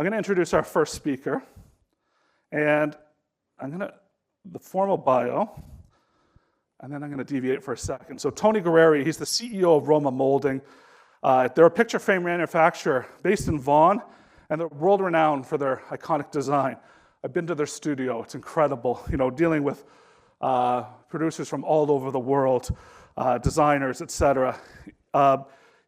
I'm going to introduce our first speaker, and the formal bio, and then I'm going to deviate for a second. So Tony Guerrieri, he's the CEO of Roma Moulding. They're a picture frame manufacturer based in Vaughan, and they're world-renowned for their iconic design. I've been to their studio. It's incredible, dealing with producers from all over the world, designers, etc.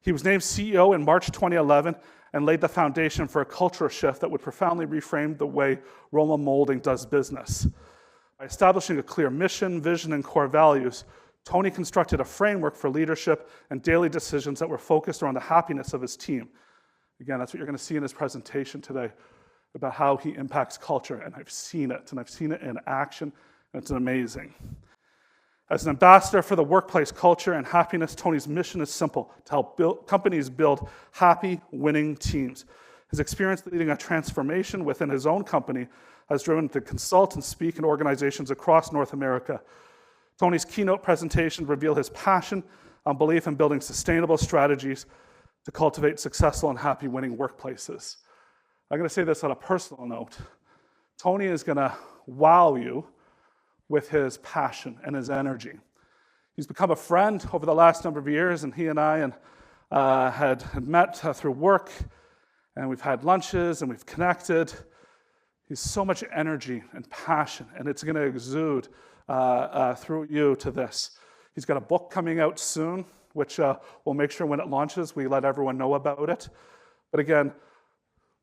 He was named CEO in March 2011 and laid the foundation for a cultural shift that would profoundly reframe the way Roma Moulding does business. By establishing a clear mission, vision, and core values, Tony constructed a framework for leadership and daily decisions that were focused around the happiness of his team. Again, that's what you're going to see in his presentation today about how he impacts culture, and I've seen it in action, and it's amazing. As an ambassador for the workplace culture and happiness, Tony's mission is simple: to help companies build happy, winning teams. His experience leading a transformation within his own company has driven him to consult and speak in organizations across North America. Tony's keynote presentation revealed his passion and belief in building sustainable strategies to cultivate successful and happy, winning workplaces. I'm going to say this on a personal note. Tony is going to wow you with his passion and his energy. He's become a friend over the last number of years, and he and I had met through work, and we've had lunches, and we've connected. He's so much energy and passion, and it's going to exude through you to this. He's got a book coming out soon, which we'll make sure when it launches, we let everyone know about it. But again,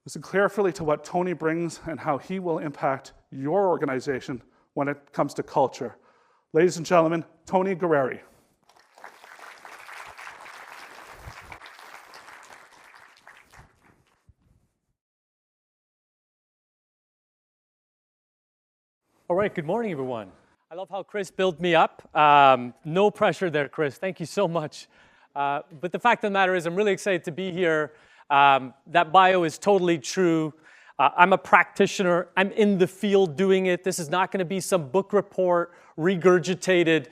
listen carefully to what Tony brings and how he will impact your organization when it comes to culture. Ladies and gentlemen, Tony Guerrieri. All right, good morning, everyone. I love how Chris built me up. No pressure there, Chris. Thank you so much. But the fact of the matter is I'm really excited to be here. That bio is totally true. I'm a practitioner. I'm in the field doing it. This is not going to be some book report regurgitated,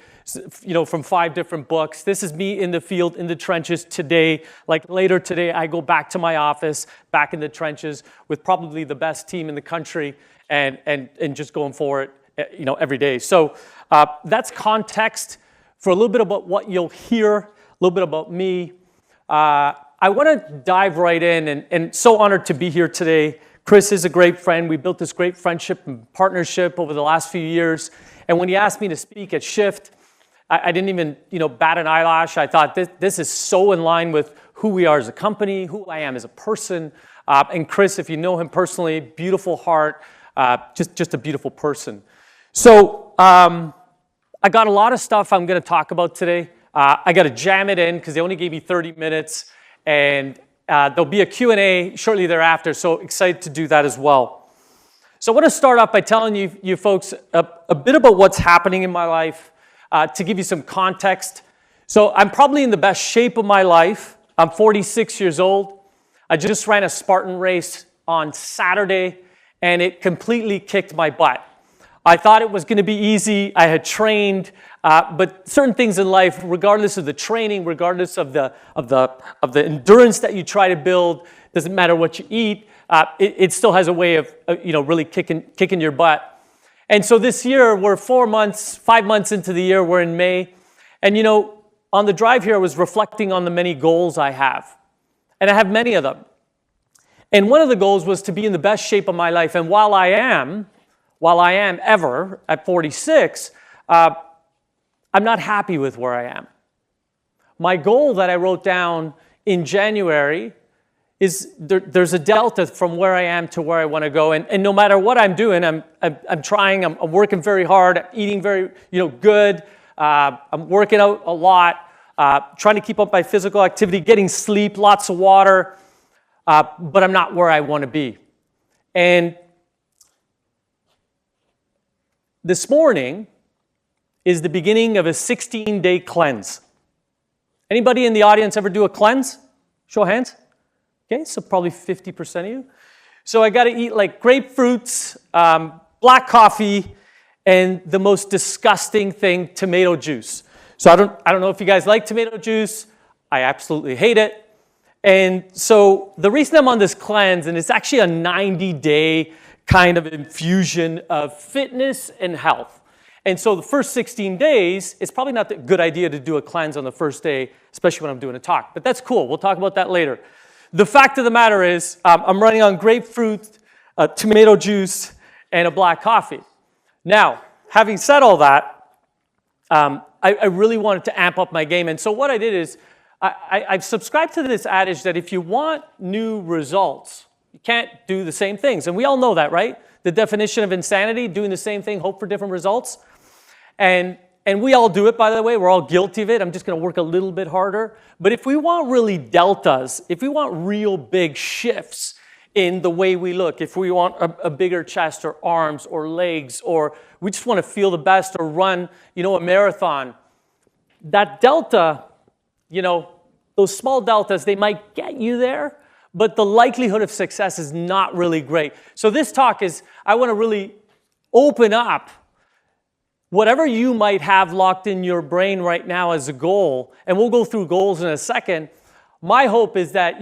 from 5 different books. This is me in the field, in the trenches today. Like later today, I go back to my office, back in the trenches with probably the best team in the country, and just going for it, every day. So that's context for a little bit about what you'll hear, a little bit about me. I want to dive right in, and so honored to be here today. Chris is a great friend. We built this great friendship and partnership over the last few years. And when he asked me to speak at Shift, I didn't even, bat an eyelash. I thought this is so in line with who we are as a company, who I am as a person. And Chris, if you know him personally, beautiful heart, just a beautiful person. So I got a lot of stuff I'm going to talk about today. I got to jam it in because they only gave me 30 minutes. And there'll be a Q&A shortly thereafter, so excited to do that as well. So I want to start off by telling you folks a bit about what's happening in my life, to give you some context. So I'm probably in the best shape of my life. I'm 46 years old. I just ran a Spartan race on Saturday, and it completely kicked my butt. I thought it was going to be easy. I had trained, but certain things in life, regardless of the training, regardless of the endurance that you try to build, doesn't matter what you eat, it still has a way of really kicking your butt. And so this year, we're 5 months into the year. We're in May, and on the drive here, I was reflecting on the many goals I have, and I have many of them. And one of the goals was to be in the best shape of my life. And while I am ever at 46, I'm not happy with where I am. My goal that I wrote down in January is there's a delta from where I am to where I want to go. And no matter what I'm doing, I'm trying, I'm working very hard, I'm eating very good, I'm working out a lot, trying to keep up my physical activity, getting sleep, lots of water, but I'm not where I want to be. And this morning is the beginning of a 16-day cleanse. Anybody in the audience ever do a cleanse? Show of hands. Okay, so probably 50% of you. So I got to eat like grapefruits, black coffee, and the most disgusting thing, tomato juice. So I don't know if you guys like tomato juice. I absolutely hate it. And so the reason I'm on this cleanse, and it's actually a 90-day kind of infusion of fitness and health. And so the first 16 days, it's probably not a good idea to do a cleanse on the first day, especially when I'm doing a talk. But that's cool. We'll talk about that later. The fact of the matter is, I'm running on grapefruit, tomato juice, and a black coffee. Now, having said all that, I really wanted to amp up my game. And so what I did is, I've subscribed to this adage that if you want new results, you can't do the same things. And we all know that, right? The definition of insanity, doing the same thing, hope for different results. And we all do it, by the way. We're all guilty of it. I'm just going to work a little bit harder. But if we want really deltas, if we want real big shifts in the way we look, if we want a bigger chest or arms or legs, or we just want to feel the best or run, a marathon, that delta, those small deltas, they might get you there, but the likelihood of success is not really great. So this talk is, I want to really open up whatever you might have locked in your brain right now as a goal, and we'll go through goals in a second. My hope is that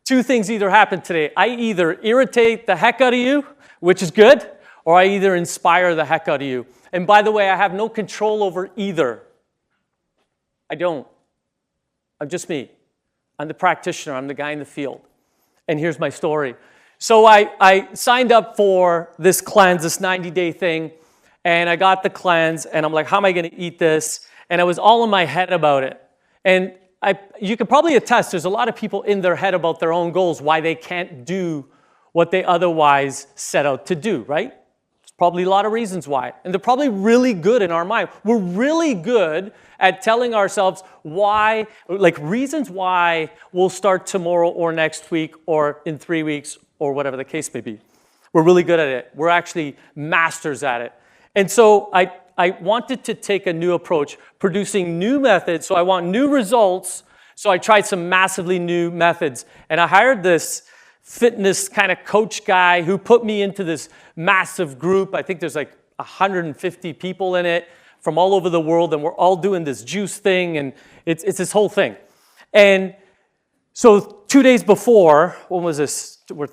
two things either happen today. I either irritate the heck out of you, which is good, or I either inspire the heck out of you. And by the way, I have no control over either. I don't. I'm just me. I'm the practitioner. I'm the guy in the field. And here's my story. So I signed up for this cleanse, this 90-day thing, and I got the cleanse, and I'm like, how am I going to eat this? And I was all in my head about it. And you can probably attest, there's a lot of people in their head about their own goals, why they can't do what they otherwise set out to do, right? There's probably a lot of reasons why. And they're probably really good in our mind. We're really good at telling ourselves why, reasons why we'll start tomorrow or next week or in 3 weeks or whatever the case may be. We're really good at it. We're actually masters at it. And so I wanted to take a new approach, producing new methods. So I want new results. So I tried some massively new methods. And I hired this fitness kind of coach guy who put me into this massive group. I think there's like 150 people in it from all over the world. And we're all doing this juice thing. And it's this whole thing. And so 2 days before, when was this? We're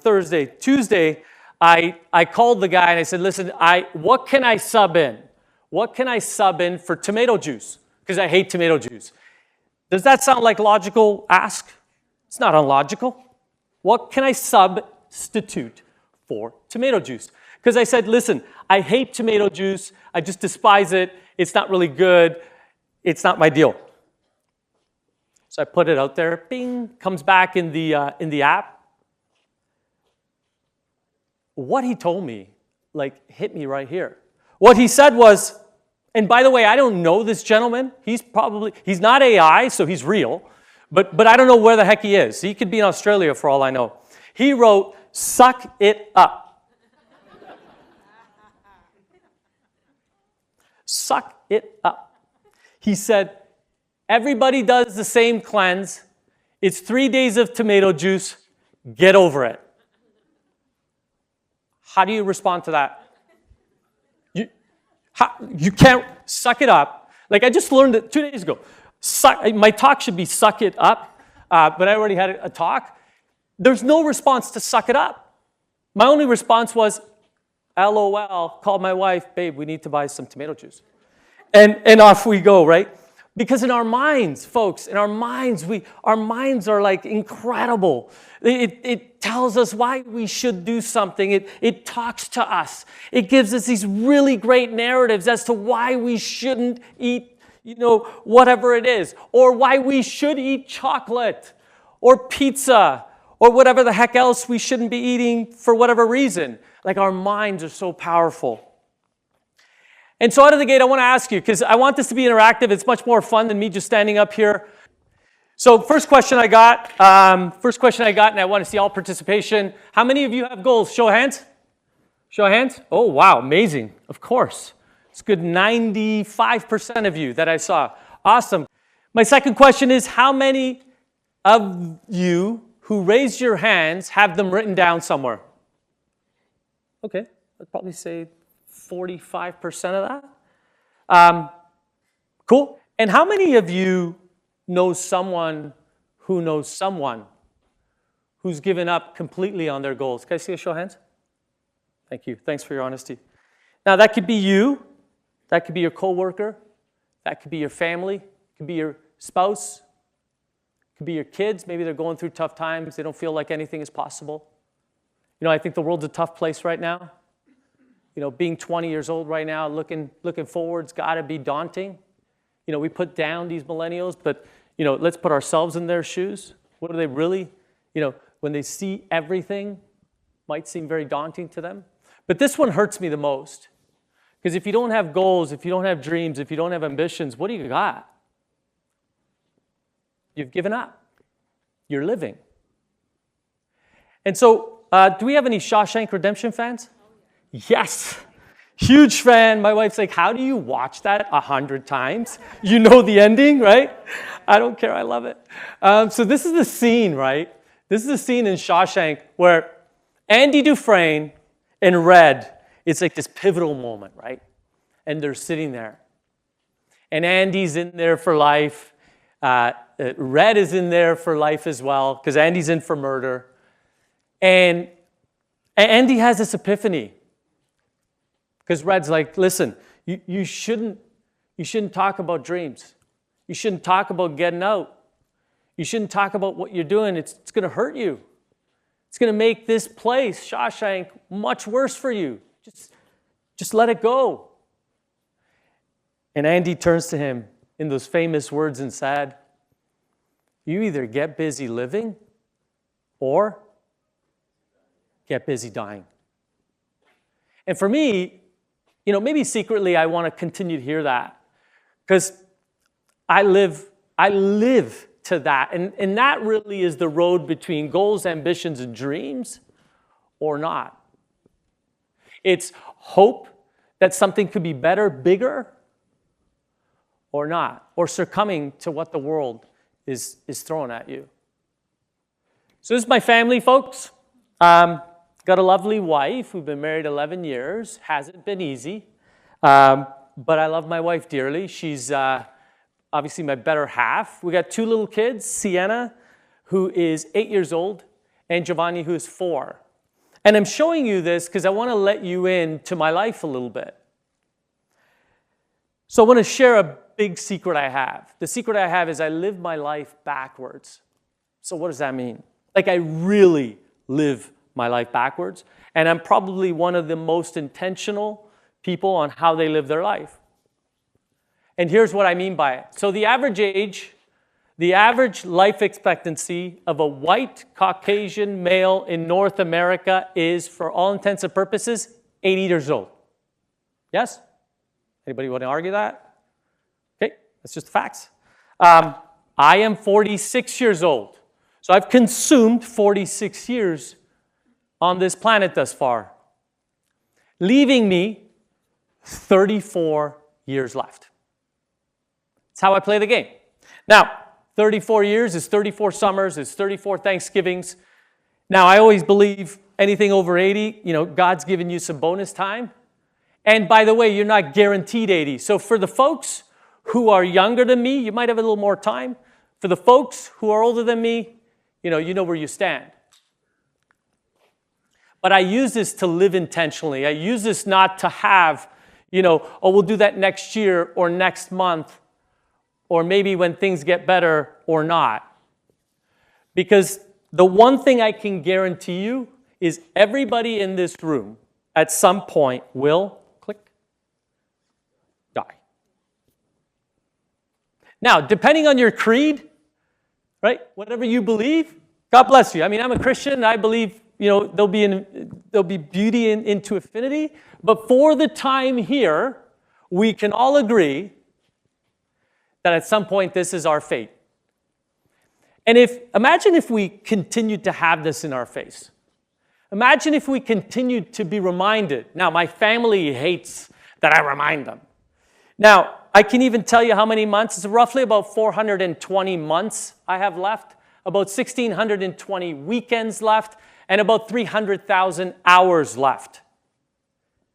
Tuesday, I called the guy and I said, listen, what can I sub in? What can I sub in for tomato juice? Because I hate tomato juice. Does that sound like logical ask? It's not unlogical. What can I substitute for tomato juice? Because I said, listen, I hate tomato juice. I just despise it. It's not really good. It's not my deal. So I put it out there. Bing, comes back in the app. What he told me, hit me right here. What he said was, and by the way, I don't know this gentleman. He's not AI, so he's real. But I don't know where the heck he is. He could be in Australia for all I know. He wrote, suck it up. Suck it up. He said, everybody does the same cleanse. It's 3 days of tomato juice. Get over it. How do you respond to that? You can't suck it up. I just learned it 2 days ago. My talk should be suck it up, but I already had a talk. There's no response to suck it up. My only response was, LOL, called my wife, babe, we need to buy some tomato juice. And off we go, right? Because in our minds, folks, our minds are incredible. It tells us why we should do something. It talks to us. It gives us these really great narratives as to why we shouldn't eat, whatever it is, or why we should eat chocolate or pizza or whatever the heck else we shouldn't be eating for whatever reason. Our minds are so powerful. And so out of the gate, I want to ask you, because I want this to be interactive. It's much more fun than me just standing up here. So first question I got, and I want to see all participation. How many of you have goals? Show of hands. Show of hands. Oh, wow, amazing. Of course. It's good 95% of you that I saw. Awesome. My second question is, how many of you who raised your hands have them written down somewhere? Okay, I'd probably say 45% of that. Cool. And how many of you know someone who knows someone who's given up completely on their goals? Can I see a show of hands? Thank you. Thanks for your honesty. Now, that could be you. That could be your coworker. That could be your family. It could be your spouse. It could be your kids. Maybe they're going through tough times. They don't feel like anything is possible. I think the world's a tough place right now. Being 20 years old right now, looking forward's got to be daunting. We put down these millennials, but, let's put ourselves in their shoes. What are they really, when they see everything, might seem very daunting to them. But this one hurts me the most. Because if you don't have goals, if you don't have dreams, if you don't have ambitions, what do you got? You've given up. You're living. And so, do we have any Shawshank Redemption fans? Yes. Huge fan. My wife's like, how do you watch that 100 times? You know the ending, right? I don't care. I love it. So this is the scene, right? This is the scene in Shawshank where Andy Dufresne in red, it's like this pivotal moment, right? And they're sitting there. And Andy's in there for life. Red is in there for life as well, because Andy's in for murder. And Andy has this epiphany. Because Red's like, listen, you shouldn't talk about dreams. You shouldn't talk about getting out. You shouldn't talk about what you're doing. It's going to hurt you. It's going to make this place, Shawshank, much worse for you. Just let it go. And Andy turns to him in those famous words and said, you either get busy living or get busy dying. And for me, maybe secretly I want to continue to hear that because I live to that. And that really is the road between goals, ambitions, and dreams or not. It's hope that something could be better, bigger, or not, or succumbing to what the world is throwing at you. So this is my family, folks. Got a lovely wife. We've been married 11 years. Hasn't been easy, but I love my wife dearly. She's obviously my better half. We got 2 little kids, Sienna, who is 8 years old, and Giovanni, who is 4. And I'm showing you this because I want to let you into my life a little bit. So I want to share a big secret I have. The secret I have is I live my life backwards. So what does that mean? Like I really live my life backwards. And I'm probably one of the most intentional people on how they live their life. And here's what I mean by it. So the average life expectancy of a white Caucasian male in North America is, for all intents and purposes, 80 years old. Yes? Anybody want to argue that? Okay, that's just the facts. I am 46 years old. So I've consumed 46 years on this planet thus far, leaving me 34 years left. That's how I play the game. Now, 34 years is 34 summers, is 34 Thanksgivings. Now, I always believe anything over 80, God's given you some bonus time. And by the way, you're not guaranteed 80. So for the folks who are younger than me, you might have a little more time. For the folks who are older than me, you know where you stand. But I use this to live intentionally. I use this not to have, we'll do that next year or next month, or maybe when things get better or not. Because the one thing I can guarantee you is everybody in this room at some point will, die. Now, depending on your creed, right, whatever you believe, God bless you. I mean, I'm a Christian. I believe, there'll be beauty into affinity. But for the time here, we can all agree that at some point this is our fate. And imagine if we continued to have this in our face. Imagine if we continued to be reminded. Now, my family hates that I remind them. Now, I can even tell you how many months. It's roughly about 420 months I have left, about 1,620 weekends left, and about 300,000 hours left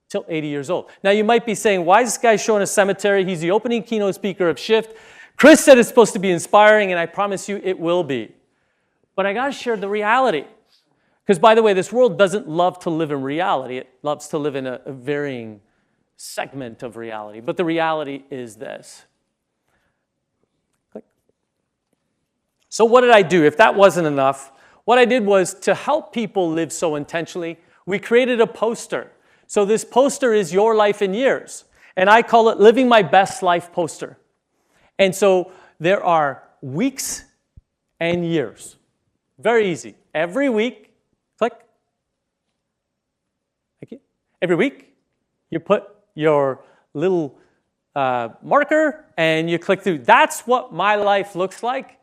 till 80 years old. Now, you might be saying, why is this guy showing a cemetery? He's the opening keynote speaker of Shift. Chris said it's supposed to be inspiring, and I promise you it will be. but I got to share the reality. Because, by the way, this world doesn't love to live in reality. It loves to live in a varying segment of reality. But the reality is this. Click. So what did I do? If that wasn't enough, what I did was to help people live so intentionally, we created a poster. So this poster is your life in years. And I call it Living My Best Life Poster. And so there are weeks and years. Very easy. Every week, click. Thank you. Every week, you put your little marker and you click through. That's what my life looks like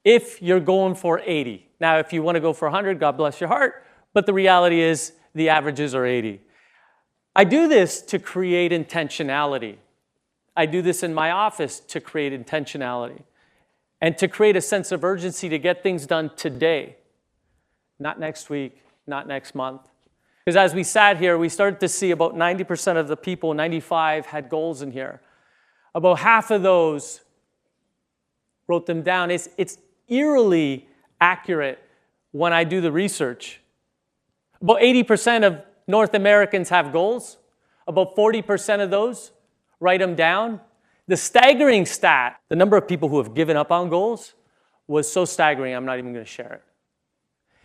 if you're going for 80. Now, if you want to go for 100, God bless your heart. But the reality is the averages are 80. I do this to create intentionality. I do this in my office to create intentionality and to create a sense of urgency to get things done today, not next week, not next month. Because as we sat here, we started to see about 90% of the people, 95 had goals in here. About half of those wrote them down. It's eerily accurate when I do the research. About 80% of North Americans have goals. About 40% of those write them down. The staggering stat, the number of people who have given up on goals, was so staggering, I'm not even going to share it.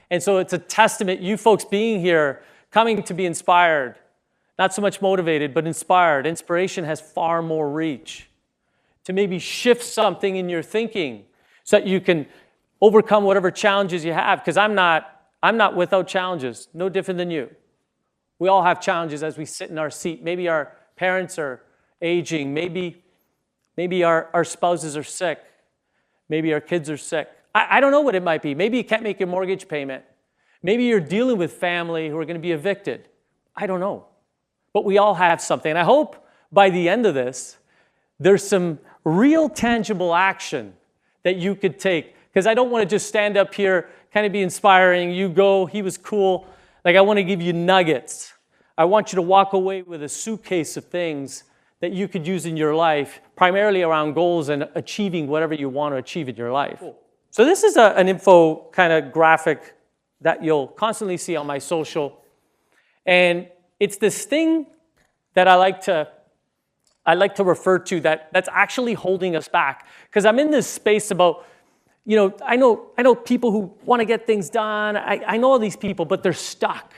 And so it's a testament, you folks being here, coming to be inspired, not so much motivated, but inspired. Inspiration has far more reach to maybe shift something in your thinking so that you can overcome whatever challenges you have. Because I'm not without challenges, no different than you. We all have challenges as we sit in our seat. Maybe our parents are aging. Maybe our spouses are sick. Maybe our kids are sick. I don't know what it might be. Maybe you can't make your mortgage payment. Maybe you're dealing with family who are going to be evicted. I don't know. But we all have something. And I hope by the end of this, there's some real tangible action that you could take. Because I don't want to just stand up here, kind of be inspiring. You go, he was cool. Like, I want to give you nuggets. I want you to walk away with a suitcase of things that you could use in your life, primarily around goals and achieving whatever you want to achieve in your life. Cool. So this is an info kind of graphic that you'll constantly see on my social. And it's this thing that I like to refer to that's actually holding us back. Because I'm in this space about, I know people who want to get things done. I know all these people, but they're stuck.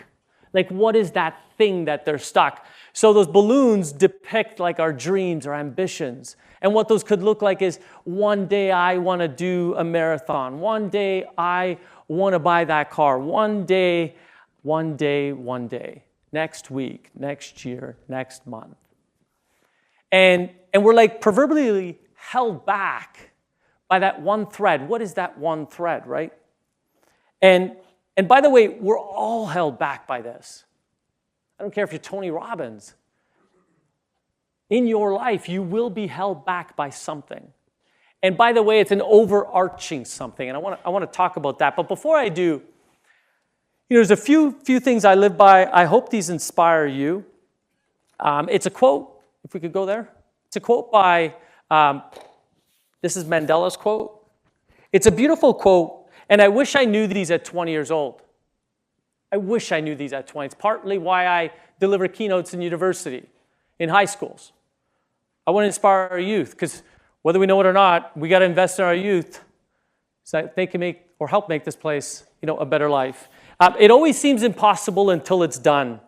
Like, what is that thing that they're stuck? So those balloons depict like our dreams, our ambitions. And what those could look like is, one day I want to do a marathon. One day I want to buy that car. One day. Next week, next year, next month. And we're like proverbially held back by that one thread. What is that one thread, right? And by the way, we're all held back by this. I don't care if you're Tony Robbins. In your life, you will be held back by something. And by the way, it's an overarching something, and I want to talk about that. But before I do, there's a few things I live by. I hope these inspire you. It's a quote, if we could go there. It's a quote by, this is Mandela's quote. It's a beautiful quote, and I wish I knew these at 20 years old. I wish I knew these at 20. It's partly why I deliver keynotes in university, in high schools. I want to inspire our youth, because whether we know it or not, we got to invest in our youth so that they can make or help make this place, a better life. It always seems impossible until it's done.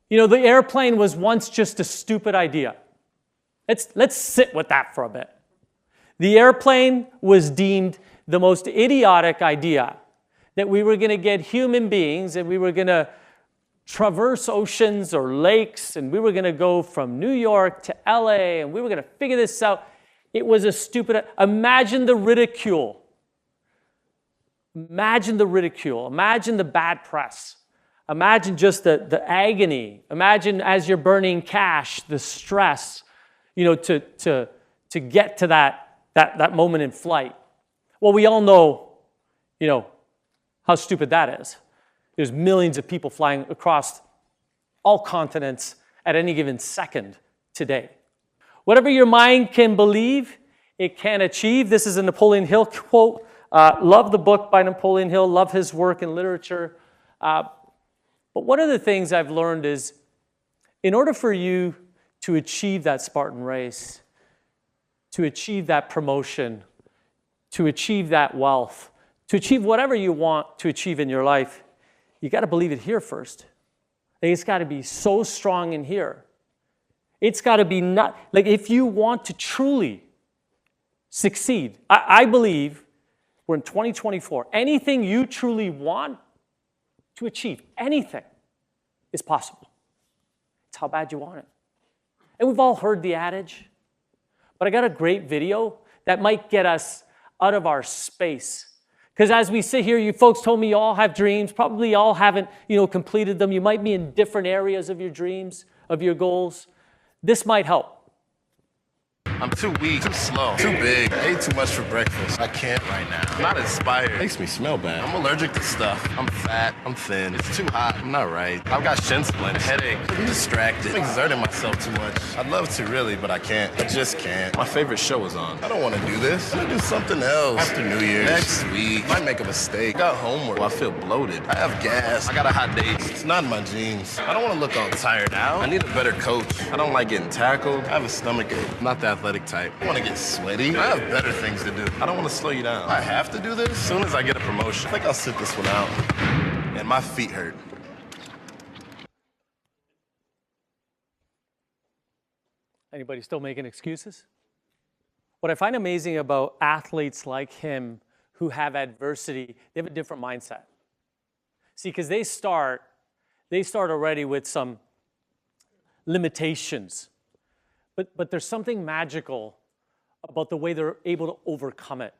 The airplane was once just a stupid idea. Let's sit with that for a bit. The airplane was deemed the most idiotic idea, that we were going to get human beings and we were going to traverse oceans or lakes and we were going to go from New York to LA and we were going to figure this out. It was a stupid, imagine the ridicule. Imagine the ridicule. Imagine the bad press. Imagine just the agony. Imagine as you're burning cash, the stress, to get to that moment in flight. Well, we all know, how stupid that is. There's millions of people flying across all continents at any given second today. Whatever your mind can believe, it can achieve. This is a Napoleon Hill quote. Love the book by Napoleon Hill, love his work in literature. But one of the things I've learned is, in order for you to achieve that Spartan race, to achieve that promotion, to achieve that wealth, to achieve whatever you want to achieve in your life, you got to believe it here first. It's got to be so strong in here. It's got to be not, like if you want to truly succeed, I believe we're in 2024. Anything you truly want to achieve, anything is possible. It's how bad you want it. And we've all heard the adage, but I got a great video that might get us out of our space. Because as we sit here, you folks told me you all have dreams, probably all haven't, completed them. You might be in different areas of your dreams, of your goals. This might help. I'm too weak, too slow, too big. I ate too much for breakfast. I can't right now. I'm not inspired. It makes me smell bad. I'm allergic to stuff. I'm fat. I'm thin. It's too hot. I'm not right. I've got shin splints, headache. I'm distracted. I'm exerting myself too much. I'd love to really, but I can't. I just can't. My favorite show is on. I don't want to do this. I want to do something else. After New Year's. Next week. Might make a mistake. I got homework. I feel bloated. I have gas. I got a hot date. It's not in my jeans. I don't want to look all tired out. I need a better coach. I don't like getting tackled. I have a stomach ache. I'm not the athletic type. I want to get sweaty. I have better things to do. I don't want to slow you down. I have to do this. As soon as I get a promotion, I think I'll sit this one out. And my feet hurt. Anybody still making excuses? What I find amazing about athletes like him who have adversity, they have a different mindset. See, because they start already with some limitations. But there's something magical about the way they're able to overcome it.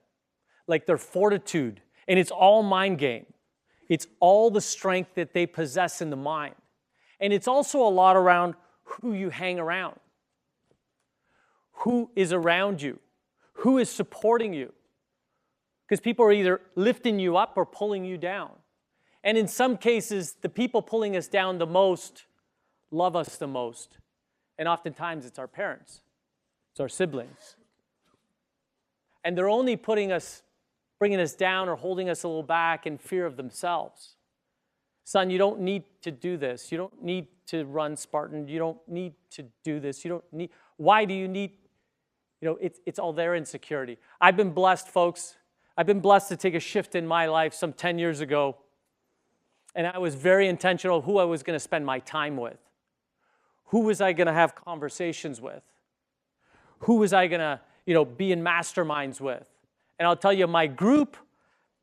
Like their fortitude. And it's all mind game. It's all the strength that they possess in the mind. And it's also a lot around who you hang around. Who is around you? Who is supporting you? Because people are either lifting you up or pulling you down. And in some cases, the people pulling us down the most love us the most. And oftentimes it's our parents, it's our siblings. And they're only bringing us down or holding us a little back in fear of themselves. Son, you don't need to do this. You don't need to run Spartan. You don't need to do this. Why do you need, it's all their insecurity. I've been blessed, folks. I've been blessed to take a shift in my life some 10 years ago. And I was very intentional who I was going to spend my time with. Who was I going to have conversations with? Who was I going to, be in masterminds with? And I'll tell you, my group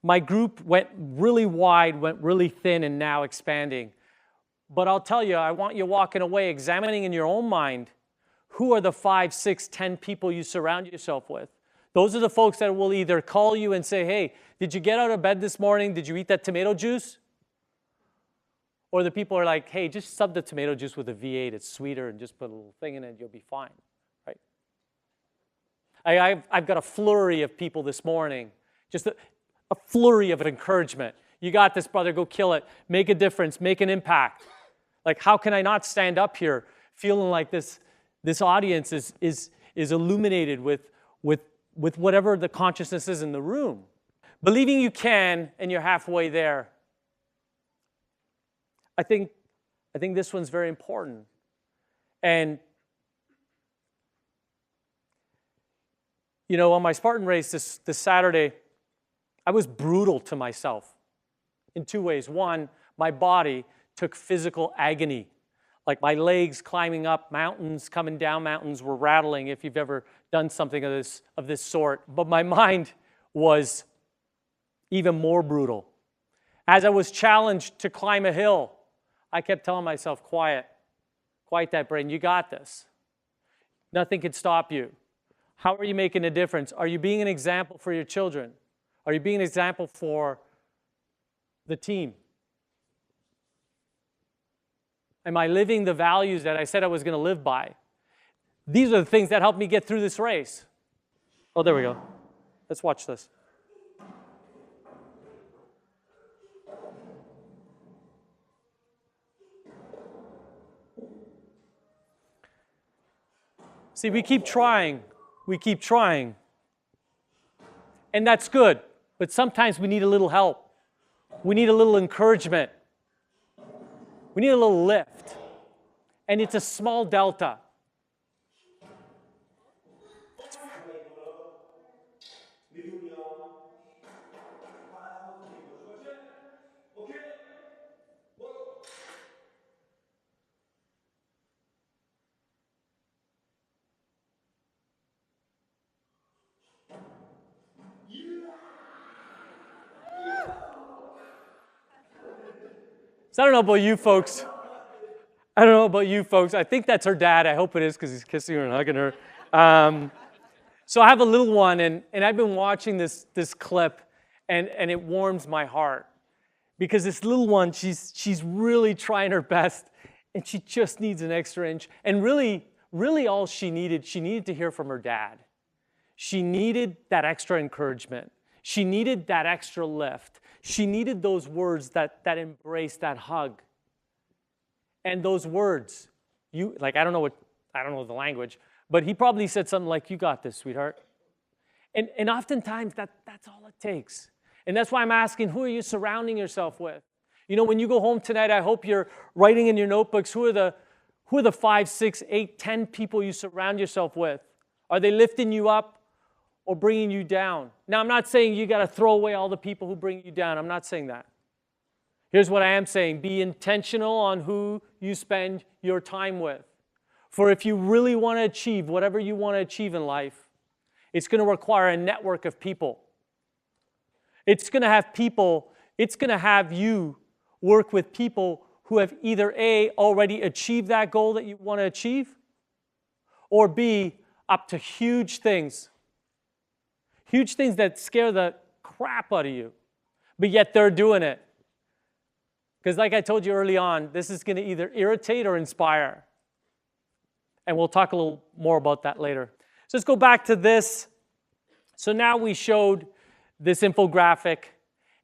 went really wide, went really thin, and now expanding. But I'll tell you, I want you walking away examining in your own mind, who are the 5, 6, 10 people you surround yourself with? Those are the folks that will either call you and say, hey, did you get out of bed this morning? Did you eat that tomato juice? Or the people are like, hey, just sub the tomato juice with a V8. It's sweeter, and just put a little thing in it, you'll be fine, right? I've got a flurry of people this morning, just a flurry of encouragement. You got this, brother. Go kill it. Make a difference. Make an impact. Like, how can I not stand up here feeling like this audience is illuminated with whatever the consciousness is in the room? Believing you can, and you're halfway there. I think this one's very important. And, on my Spartan race this Saturday, I was brutal to myself in 2 ways. One, my body took physical agony. Like my legs climbing up mountains, coming down mountains were rattling if you've ever done something of this sort. But my mind was even more brutal. As I was challenged to climb a hill, I kept telling myself, quiet that brain, you got this. Nothing can stop you. How are you making a difference? Are you being an example for your children? Are you being an example for the team? Am I living the values that I said I was going to live by? These are the things that helped me get through this race. Oh, there we go. Let's watch this. See, we keep trying. And that's good. But sometimes we need a little help. We need a little encouragement. We need a little lift. And it's a small delta. So I don't know about you folks. I think that's her dad. I hope it is because he's kissing her and hugging her. So I have a little one, and I've been watching this clip, and it warms my heart. Because this little one, she's really trying her best, and she just needs an extra inch. And really all she needed to hear from her dad. She needed that extra encouragement. She needed that extra lift. She needed those words, that embrace, that hug. And those words, I don't know the language, but he probably said something like, "You got this, sweetheart." And oftentimes that's all it takes. And that's why I'm asking, who are you surrounding yourself with? You know, when you go home tonight, I hope you're writing in your notebooks, who are the 5, 6, 8, 10 people you surround yourself with? Are they lifting you up or bringing you down? Now, I'm not saying you got to throw away all the people who bring you down. I'm not saying that. Here's what I am saying. Be intentional on who you spend your time with. For if you really want to achieve whatever you want to achieve in life, it's going to require a network of people. It's going to have you work with people who have either A, already achieved that goal that you want to achieve, or B, up to huge things that scare the crap out of you, but yet they're doing it. Because like I told you early on, this is going to either irritate or inspire. And we'll talk a little more about that later. So let's go back to this. So now we showed this infographic.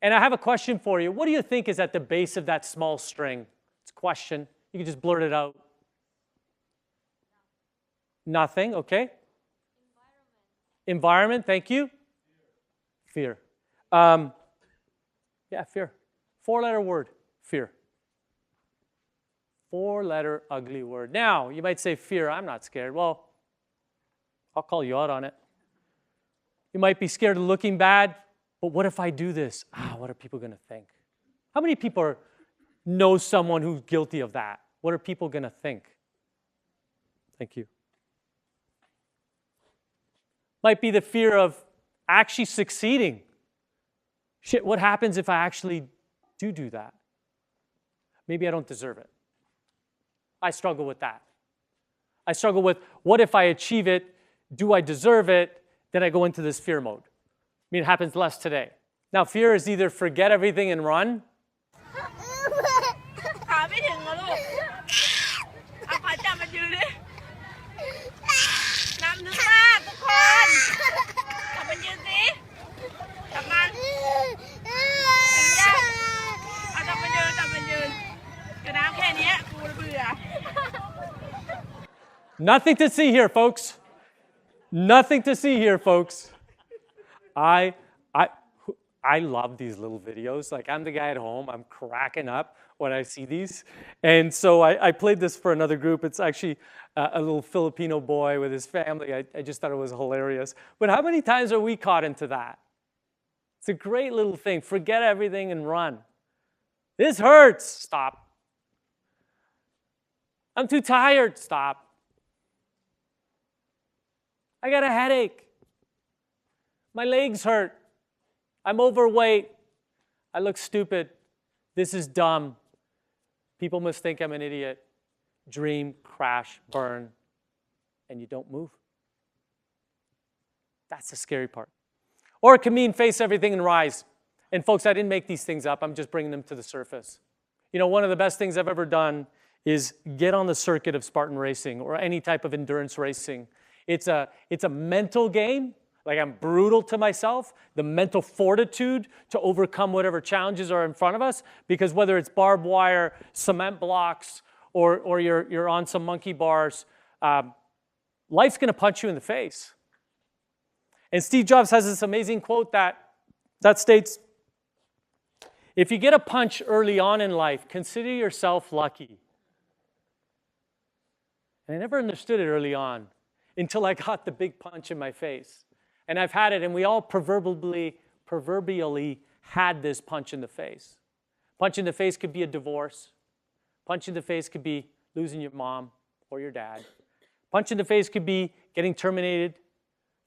And I have a question for you. What do you think is at the base of that small string? It's a question. You can just blurt it out. Nothing, okay? Environment, thank you. Fear. Yeah, fear. 4-letter word, fear. 4-letter ugly word. Now, you might say fear, I'm not scared. Well, I'll call you out on it. You might be scared of looking bad, but what if I do this? What are people going to think? How many people know someone who's guilty of that? What are people going to think? Thank you. Might be the fear of actually succeeding. Shit, what happens if I actually do that? Maybe I don't deserve it. I struggle with that. I struggle with, what if I achieve it? Do I deserve it? Then I go into this fear mode. I mean, it happens less today. Now, fear is either forget everything and run. Nothing to see here, folks. Nothing to see here, folks. I love these little videos. Like, I'm the guy at home. I'm cracking up when I see these. And so I played this for another group. It's actually a little Filipino boy with his family. I just thought it was hilarious. But how many times are we caught into that? It's a great little thing. Forget everything and run. This hurts. Stop. I'm too tired. Stop. I got a headache. My legs hurt. I'm overweight. I look stupid. This is dumb. People must think I'm an idiot. Dream, crash, burn, and you don't move. That's the scary part. Or it can mean face everything and rise. And folks, I didn't make these things up. I'm just bringing them to the surface. You know, one of the best things I've ever done is get on the circuit of Spartan racing or any type of endurance racing. It's a mental game. Like, I'm brutal to myself, the mental fortitude to overcome whatever challenges are in front of us, because whether it's barbed wire, cement blocks, or you're on some monkey bars, life's going to punch you in the face. And Steve Jobs has this amazing quote that that states, if you get a punch early on in life, consider yourself lucky. And I never understood it early on until I got the big punch in my face. And I've had it, and we all proverbially had this punch in the face. Punch in the face could be a divorce. Punch in the face could be losing your mom or your dad. Punch in the face could be getting terminated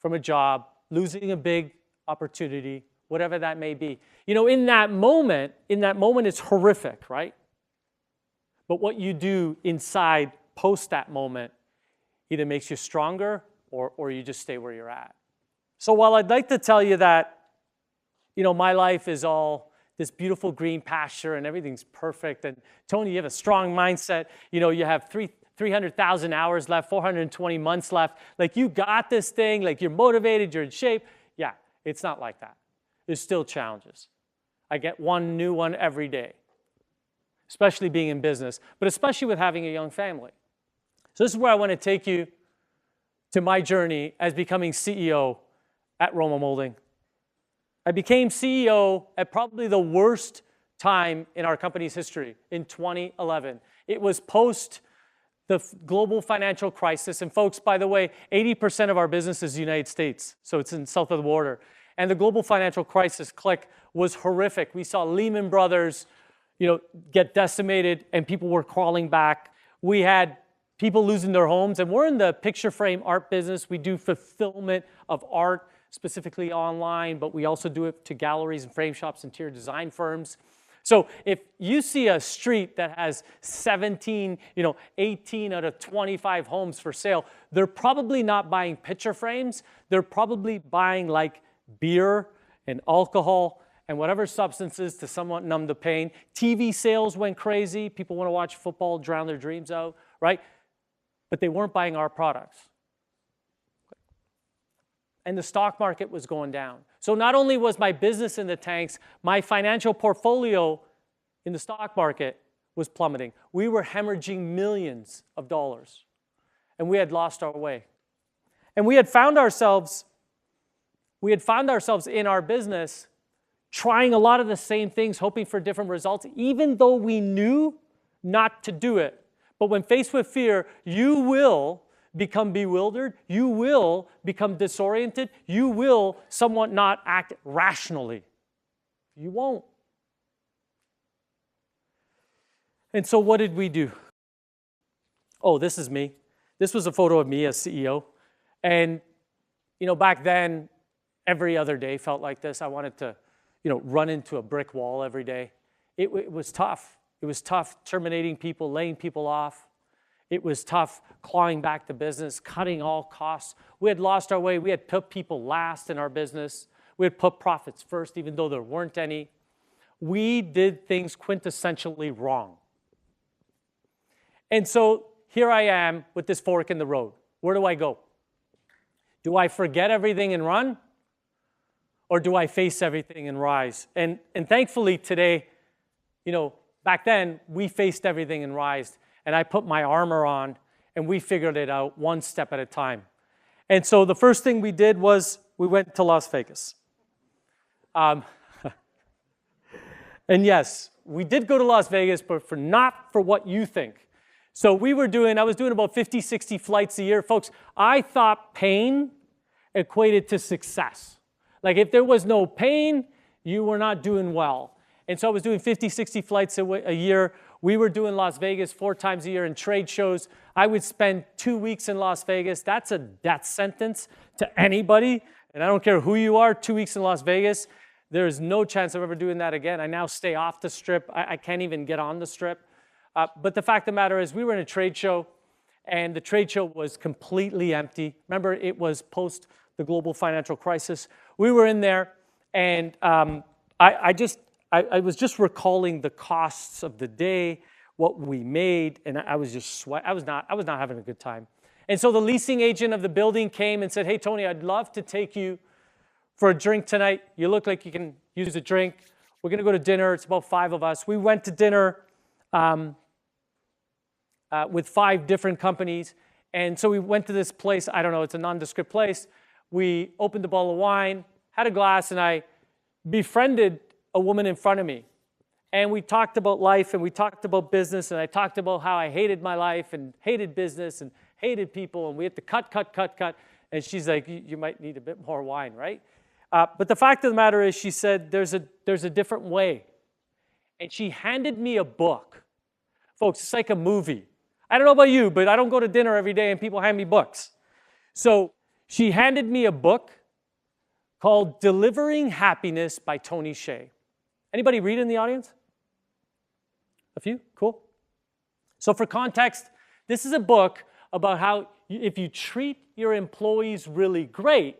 from a job, losing a big opportunity, whatever that may be. You know, in that moment, it's horrific, right? But what you do inside post that moment either makes you stronger or you just stay where you're at. So while I'd like to tell you that, you know, my life is all this beautiful green pasture and everything's perfect, and Tony, you have a strong mindset, you know, you have 300,000 hours left, 420 months left, like you got this thing, like you're motivated, you're in shape. Yeah, it's not like that. There's still challenges. I get one new one every day, especially being in business, but especially with having a young family. So this is where I want to take you to my journey as becoming CEO at Roma Moulding. I became CEO at probably the worst time in our company's history in 2011. It was post the global financial crisis. And folks, by the way, 80% of our business is the United States, so it's in south of the border. And the global financial crisis, click, was horrific. We saw Lehman Brothers, you know, get decimated, and people were crawling back. We had people losing their homes, and we're in the picture frame art business. We do fulfillment of art, specifically online, but we also do it to galleries and frame shops and interior design firms. So if you see a street that has 18 out of 25 homes for sale, they're probably not buying picture frames. They're probably buying like beer and alcohol and whatever substances to somewhat numb the pain. TV sales went crazy. People want to watch football, drown their dreams out, right? But they weren't buying our products. And the stock market was going down. So not only was my business in the tanks, my financial portfolio in the stock market was plummeting. We were hemorrhaging millions of dollars, and we had lost our way. And we had found ourselves in our business trying a lot of the same things, hoping for different results, even though we knew not to do it. But when faced with fear, you will become bewildered, you will become disoriented, you will somewhat not act rationally. You won't. And so what did we do? Oh, this is me. This was a photo of me as CEO. And, you know, back then, every other day felt like this. I wanted to, you know, run into a brick wall every day. It was tough. It was tough terminating people, laying people off. It was tough clawing back the business, cutting all costs. We had lost our way. We had put people last in our business. We had put profits first, even though there weren't any. We did things quintessentially wrong. And so here I am with this fork in the road. Where do I go? Do I forget everything and run? Or do I face everything and rise? And thankfully today, you know, back then, we faced everything and rised. And I put my armor on, and we figured it out one step at a time. And so the first thing we did was we went to Las Vegas. And yes, we did go to Las Vegas, but not for what you think. So I was doing about 50, 60 flights a year. Folks, I thought pain equated to success. Like if there was no pain, you were not doing well. And so I was doing 50, 60 flights a year. We were doing Las Vegas 4 times a year in trade shows. I would spend 2 weeks in Las Vegas. That's a death sentence to anybody. And I don't care who you are, 2 weeks in Las Vegas. There is no chance of ever doing that again. I now stay off the strip. I can't even get on the strip. But the fact of the matter is we were in a trade show, and the trade show was completely empty. Remember, it was post the global financial crisis. We were in there, and I was just recalling the costs of the day, what we made, and I was just sweating. I was not having a good time. And so the leasing agent of the building came and said, "Hey, Tony, I'd love to take you for a drink tonight. You look like you can use a drink. We're going to go to dinner. It's about 5 of us." We went to dinner with 5 different companies. And so we went to this place. I don't know. It's a nondescript place. We opened a bottle of wine, had a glass, and I befriended a woman in front of me. And we talked about life, and we talked about business, and I talked about how I hated my life and hated business and hated people, and we had to cut. And she's like, you might need a bit more wine, right? But the fact of the matter is, she said, there's a different way. And she handed me a book. Folks, it's like a movie. I don't know about you, but I don't go to dinner every day and people hand me books. So she handed me a book called Delivering Happiness by Tony Hsieh. Anybody read in the audience? A few? Cool. So for context, this is a book about how if you treat your employees really great,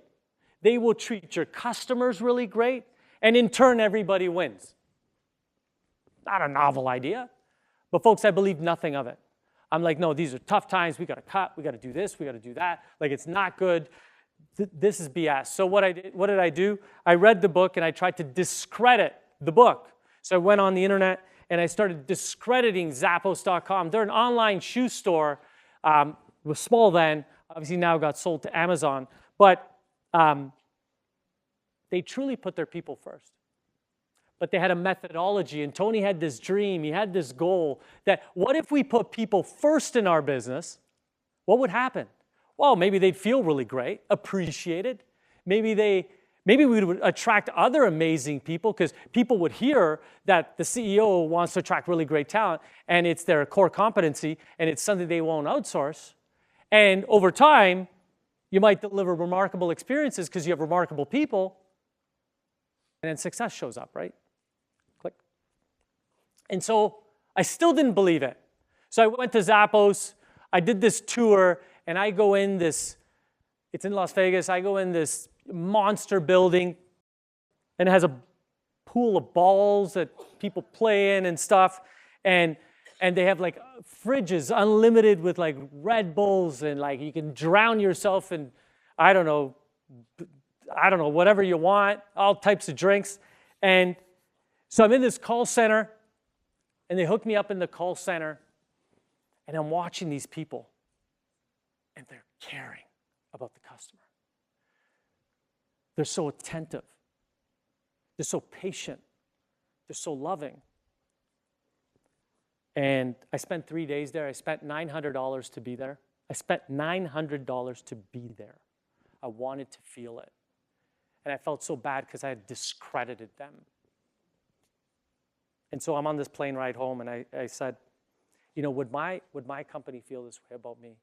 they will treat your customers really great, and in turn, everybody wins. Not a novel idea, but folks, I believe nothing of it. I'm like, no, these are tough times. We got to cut. We got to do this. We got to do that. Like, it's not good. This is BS. So what did I do? I read the book, and I tried to discredit the book. So I went on the internet, and I started discrediting Zappos.com. They're an online shoe store. It was small then. Obviously, now got sold to Amazon. But they truly put their people first. But they had a methodology, and Tony had this dream, he had this goal, that what if we put people first in our business, what would happen? Well, maybe they'd feel really great, appreciated. Maybe we would attract other amazing people, because people would hear that the CEO wants to attract really great talent, and it's their core competency, and it's something they won't outsource. And over time, you might deliver remarkable experiences because you have remarkable people, and then success shows up, right? Click. And so I still didn't believe it. So I went to Zappos, I did this tour, and I go in this, it's in Las Vegas, I go in this monster building, and it has a pool of balls that people play in and stuff, and they have like fridges unlimited with like Red Bulls, and like you can drown yourself in, I don't know, whatever you want, all types of drinks. And so I'm in this call center, and they hook me up in the call center, and I'm watching these people, and they're caring about the customer. They're so attentive. They're so patient. They're so loving. And I spent 3 days there. I spent $900 to be there. I spent $900 to be there. I wanted to feel it. And I felt so bad because I had discredited them. And so I'm on this plane ride home, and I said, you know, would my company feel this way about me?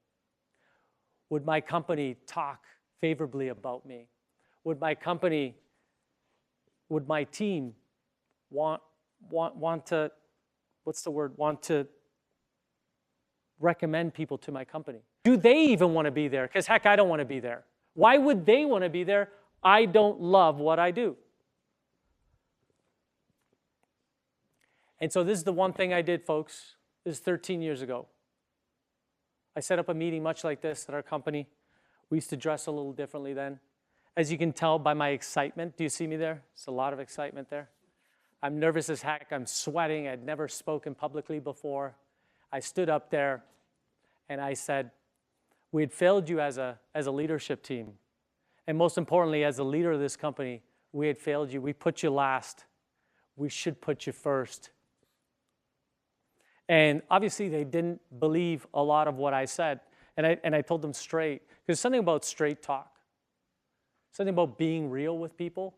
Would my company talk favorably about me? Would my company, would my team want to, what's the word, want to recommend people to my company? Do they even want to be there? Because heck, I don't want to be there. Why would they want to be there? I don't love what I do. And so this is the one thing I did, folks. This is 13 years ago. I set up a meeting much like this at our company. We used to dress a little differently then. As you can tell by my excitement, do you see me there? It's a lot of excitement there. I'm nervous as heck. I'm sweating. I'd never spoken publicly before. I stood up there and I said, we had failed you as a leadership team. And most importantly, as a leader of this company, we had failed you. We put you last. We should put you first. And obviously, they didn't believe a lot of what I said. And I told them straight. There's something about straight talk. Something about being real with people.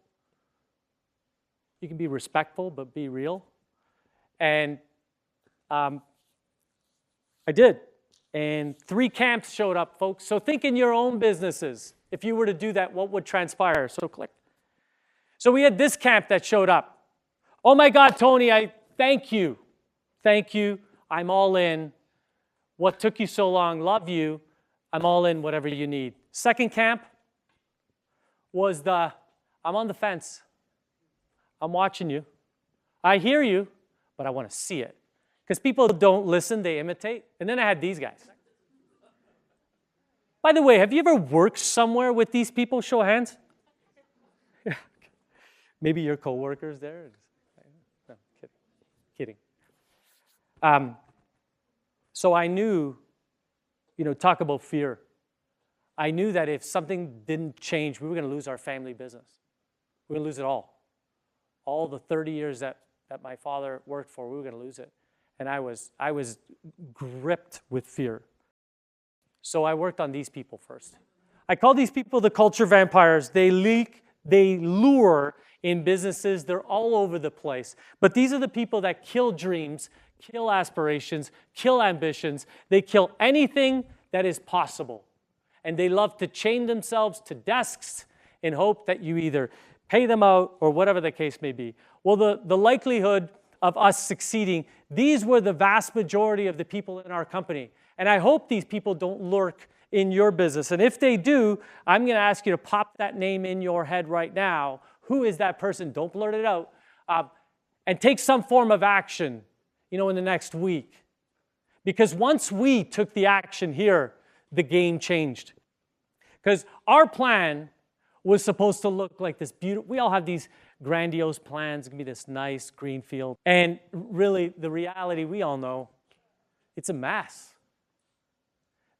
You can be respectful, but be real. And I did. And 3 camps showed up, folks. So think in your own businesses. If you were to do that, what would transpire? So click. So we had this camp that showed up. Oh my God, Tony, I thank you. Thank you. I'm all in. What took you so long? Love you. I'm all in, whatever you need. Second camp was I'm on the fence. I'm watching you. I hear you, but I want to see it. Because people don't listen, they imitate. And then I had these guys. By the way, have you ever worked somewhere with these people? Show of hands. Maybe your coworkers there. No, kidding. So I knew, talk about fear. I knew that if something didn't change, we were going to lose our family business. We were going to lose it all. all the 30 years that my father worked for, we were going to lose it. And I was gripped with fear. So I worked on these people first. I call these people the culture vampires. They leak, they lure in businesses. They're all over the place. But these are the people that kill dreams, kill aspirations, kill ambitions. They kill anything that is possible. And they love to chain themselves to desks in hope that you either pay them out or whatever the case may be. Well, the likelihood of us succeeding, these were the vast majority of the people in our company. And I hope these people don't lurk in your business. And if they do, I'm going to ask you to pop that name in your head right now. Who is that person? Don't blurt it out. And take some form of action, in the next week. Because once we took the action here, the game changed. Because our plan was supposed to look like this beautiful, we all have these grandiose plans, it's going to be this nice green field. And really, the reality we all know, it's a mess.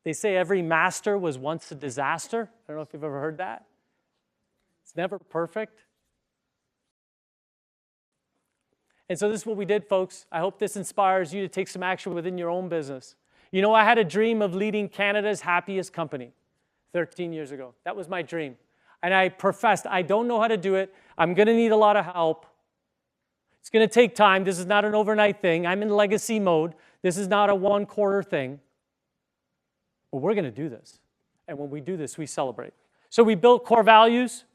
They say every master was once a disaster. I don't know if you've ever heard that. It's never perfect. And so this is what we did, folks. I hope this inspires you to take some action within your own business. I had a dream of leading Canada's happiest company 13 years ago. That was my dream. And I professed, I don't know how to do it. I'm going to need a lot of help. It's going to take time. This is not an overnight thing. I'm in legacy mode. This is not a one-quarter thing. But we're going to do this. And when we do this, we celebrate. So we built core values.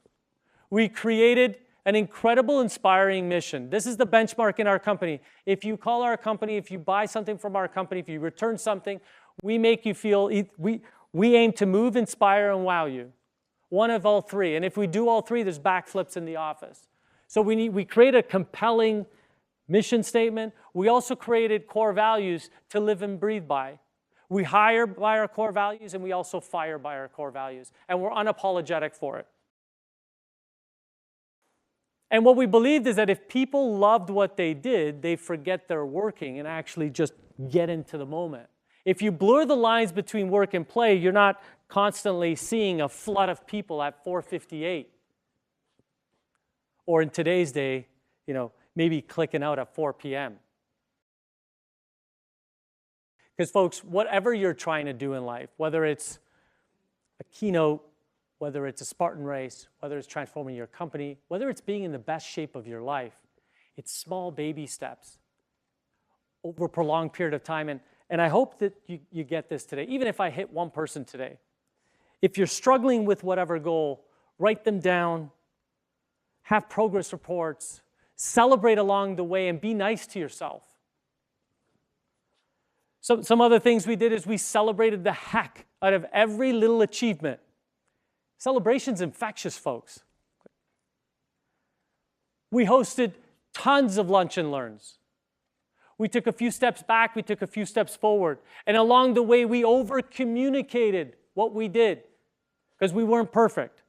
We created an incredible, inspiring mission. This is the benchmark in our company. If you call our company, if you buy something from our company, if you return something, we make you feel, we aim to move, inspire, and wow you. One of all three. And if we do all three, there's backflips in the office. So we create a compelling mission statement. We also created core values to live and breathe by. We hire by our core values, and we also fire by our core values. And we're unapologetic for it. And what we believed is that if people loved what they did, they forget they're working and actually just get into the moment. If you blur the lines between work and play, you're not constantly seeing a flood of people at 4:58. Or in today's day, maybe clicking out at 4 p.m. Because folks, whatever you're trying to do in life, whether it's a keynote, whether it's a Spartan race, whether it's transforming your company, whether it's being in the best shape of your life, it's small baby steps over a prolonged period of time. And I hope that you get this today, even if I hit one person today. If you're struggling with whatever goal, write them down, have progress reports, celebrate along the way, and be nice to yourself. Some other things we did is we celebrated the heck out of every little achievement. Celebration's infectious, folks. We hosted tons of lunch and learns. We took a few steps back, we took a few steps forward. And along the way, we over-communicated what we did because we weren't perfect.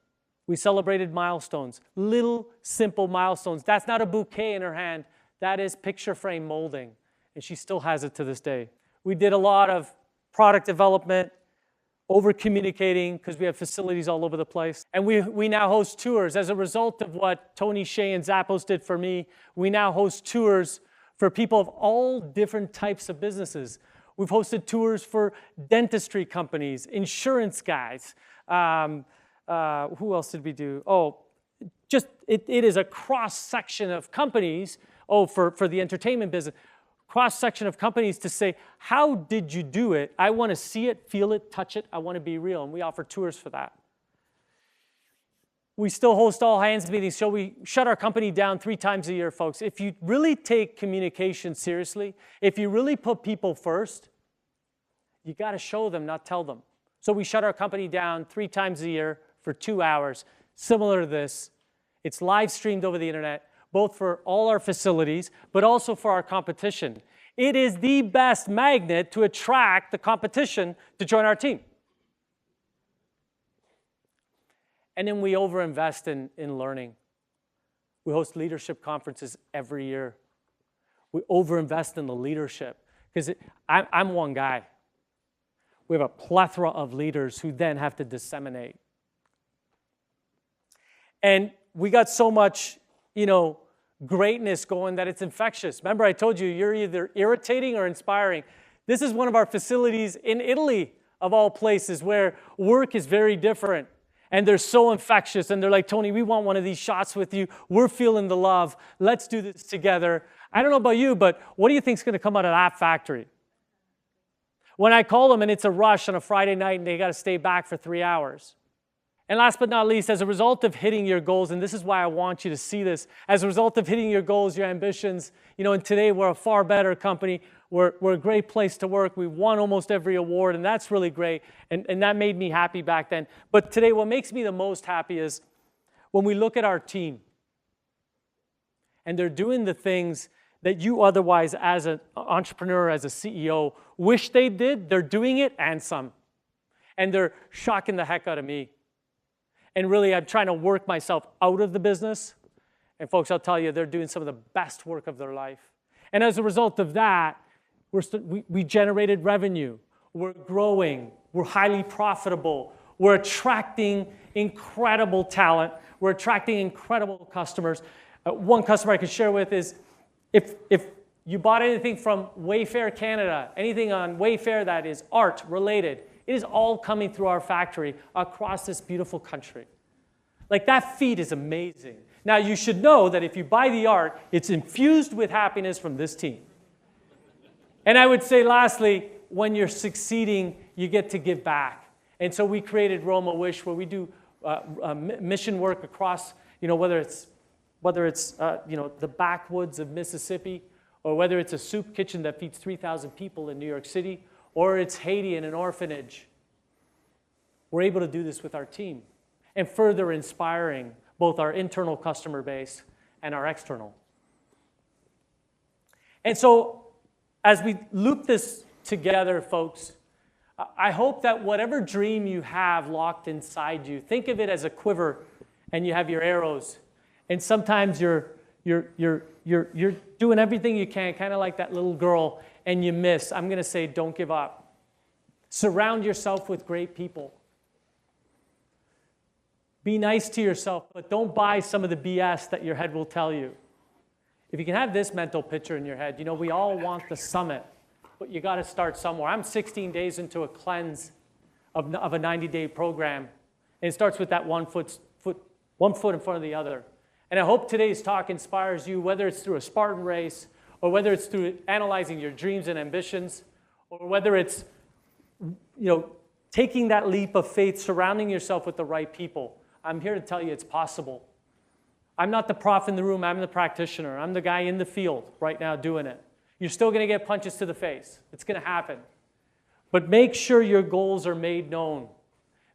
We celebrated milestones, little, simple milestones. That's not a bouquet in her hand. That is picture frame molding. And she still has it to this day. We did a lot of product development, over-communicating because we have facilities all over the place. And we now host tours. As a result of what Tony Hsieh and Zappos did for me, we now host tours for people of all different types of businesses. We've hosted tours for dentistry companies, insurance guys. Who else did we do? It is a cross-section of companies. For the entertainment business. Cross-section of companies to say, how did you do it? I want to see it, feel it, touch it. I want to be real. And we offer tours for that. We still host all hands meetings, so we shut our company down 3 times a year, folks. If you really take communication seriously, if you really put people first, you got to show them, not tell them. So we shut our company down 3 times a year for 2 hours, similar to this. It's live streamed over the internet, both for all our facilities, but also for our competition. It is the best magnet to attract the competition to join our team. And then we overinvest in learning. We host leadership conferences every year. We overinvest in the leadership because I'm one guy. We have a plethora of leaders who then have to disseminate. And we got so much, greatness going that it's infectious. Remember, I told you, you're either irritating or inspiring. This is one of our facilities in Italy, of all places, where work is very different. And they're so infectious. And they're like, Tony, we want one of these shots with you. We're feeling the love. Let's do this together. I don't know about you, but what do you think is going to come out of that factory? When I call them and it's a rush on a Friday night and they got to stay back for 3 hours. And last but not least, as a result of hitting your goals, and this is why I want you to see this, as a result of hitting your goals, your ambitions, and today we're a far better company. We're a great place to work. We've won almost every award, and that's really great. And that made me happy back then. But today, what makes me the most happy is when we look at our team and they're doing the things that you otherwise, as an entrepreneur, as a CEO, wish they did. They're doing it and some. And they're shocking the heck out of me. And really, I'm trying to work myself out of the business. And folks, I'll tell you, they're doing some of the best work of their life. And as a result of that, we generated revenue. We're growing. We're highly profitable. We're attracting incredible talent. We're attracting incredible customers. One customer I could share with is, if you bought anything from Wayfair Canada, anything on Wayfair that is art related, it is all coming through our factory across this beautiful country. Like, that feat is amazing. Now, you should know that if you buy the art, it's infused with happiness from this team. And I would say, lastly, when you're succeeding, you get to give back. And so we created Roma Wish, where we do mission work across, whether it's the backwoods of Mississippi, or whether it's a soup kitchen that feeds 3,000 people in New York City, or it's Haiti in an orphanage. We're able to do this with our team and further inspiring both our internal customer base and our external. And so as we loop this together, folks, I hope that whatever dream you have locked inside you, think of it as a quiver, and you have your arrows. And sometimes you're doing everything you can, kind of like that little girl, and you miss. I'm going to say, don't give up. Surround yourself with great people. Be nice to yourself, but don't buy some of the BS that your head will tell you. If you can have this mental picture in your head, we all want the summit, but you got to start somewhere. I'm 16 days into a cleanse of a 90-day program, and it starts with that one foot in front of the other. And I hope today's talk inspires you, whether it's through a Spartan race, or whether it's through analyzing your dreams and ambitions, or whether it's, taking that leap of faith, surrounding yourself with the right people. I'm here to tell you it's possible. I'm not the prof in the room, I'm the practitioner. I'm the guy in the field right now doing it. You're still going to get punches to the face. It's going to happen. But make sure your goals are made known.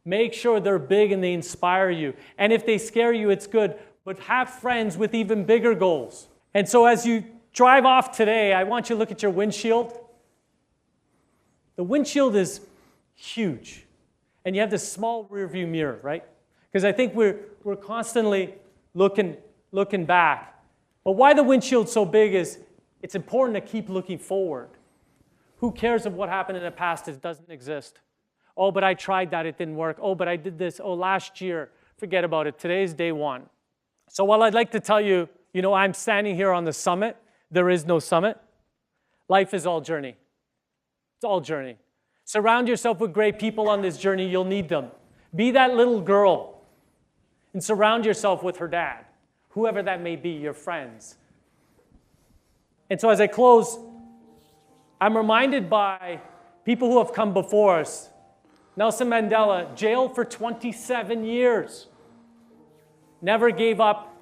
Make sure they're big and they inspire you. And if they scare you, it's good. But have friends with even bigger goals. And so as you drive off today, I want you to look at your windshield. The windshield is huge. And you have this small rearview mirror, right? Because I think we're constantly looking back. But why the windshield's so big is it's important to keep looking forward. Who cares of what happened in the past? It doesn't exist. Oh, but I tried that, it didn't work. Oh, but I did this. Oh, last year. Forget about it. Today's day one. So while I'd like to tell you, I'm standing here on the summit, there is no summit. Life is all journey. It's all journey. Surround yourself with great people on this journey. You'll need them. Be that little girl and surround yourself with her dad, whoever that may be, your friends. And so as I close, I'm reminded by people who have come before us. Nelson Mandela, jailed for 27 years. Never gave up.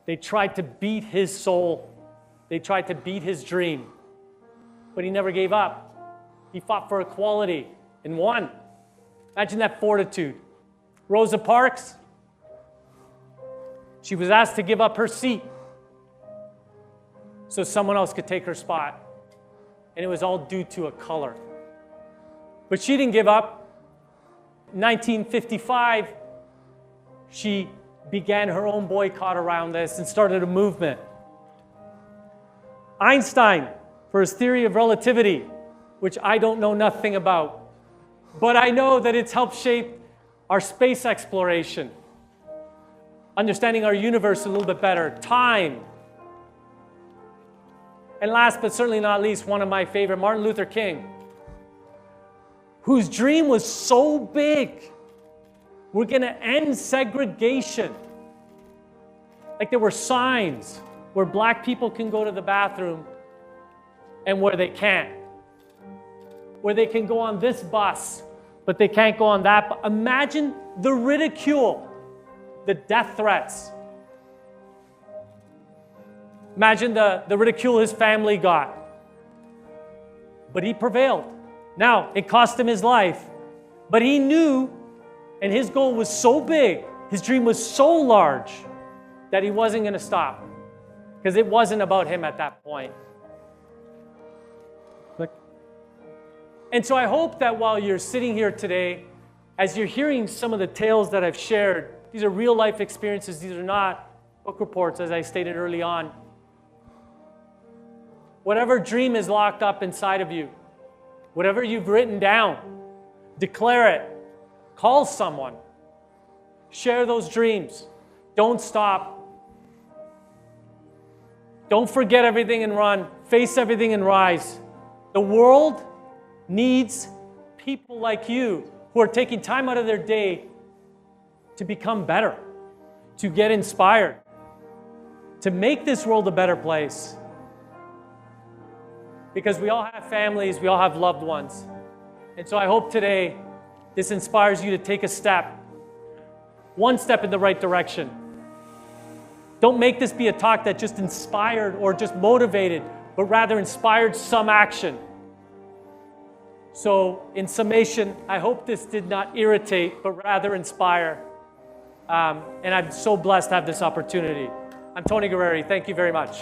They tried to beat his soul. They tried to beat his dream. But he never gave up. He fought for equality and won. Imagine that fortitude. Rosa Parks, she was asked to give up her seat so someone else could take her spot. And it was all due to a color. But she didn't give up. In 1955, she began her own boycott around this and started a movement. Einstein, for his theory of relativity, which I don't know nothing about, but I know that it's helped shape our space exploration. understanding our universe a little bit better, time. And last but certainly not least, one of my favorite, Martin Luther King, whose dream was so big. We're going to end segregation. Like there were signs where black people can go to the bathroom and where they can't. Where they can go on this bus, but they can't go on that bus. Imagine the ridicule, the death threats. Imagine the ridicule his family got. But he prevailed. Now, it cost him his life, but he knew, and his goal was so big, his dream was so large, that he wasn't going to stop. Because it wasn't about him at that point. And so I hope that while you're sitting here today, as you're hearing some of the tales that I've shared, these are real life experiences, these are not book reports, as I stated early on. Whatever dream is locked up inside of you, whatever you've written down, declare it. Call someone. Share those dreams. Don't stop. Don't forget everything and run. Face everything and rise. The world needs people like you who are taking time out of their day to become better, to get inspired, to make this world a better place. Because we all have families, we all have loved ones. And so I hope today this inspires you to take a step, one step in the right direction. Don't make this be a talk that just inspired or just motivated, but rather inspired some action. So in summation, I hope this did not irritate, but rather inspire. And I'm so blessed to have this opportunity. I'm Tony Guerreri. Thank you very much.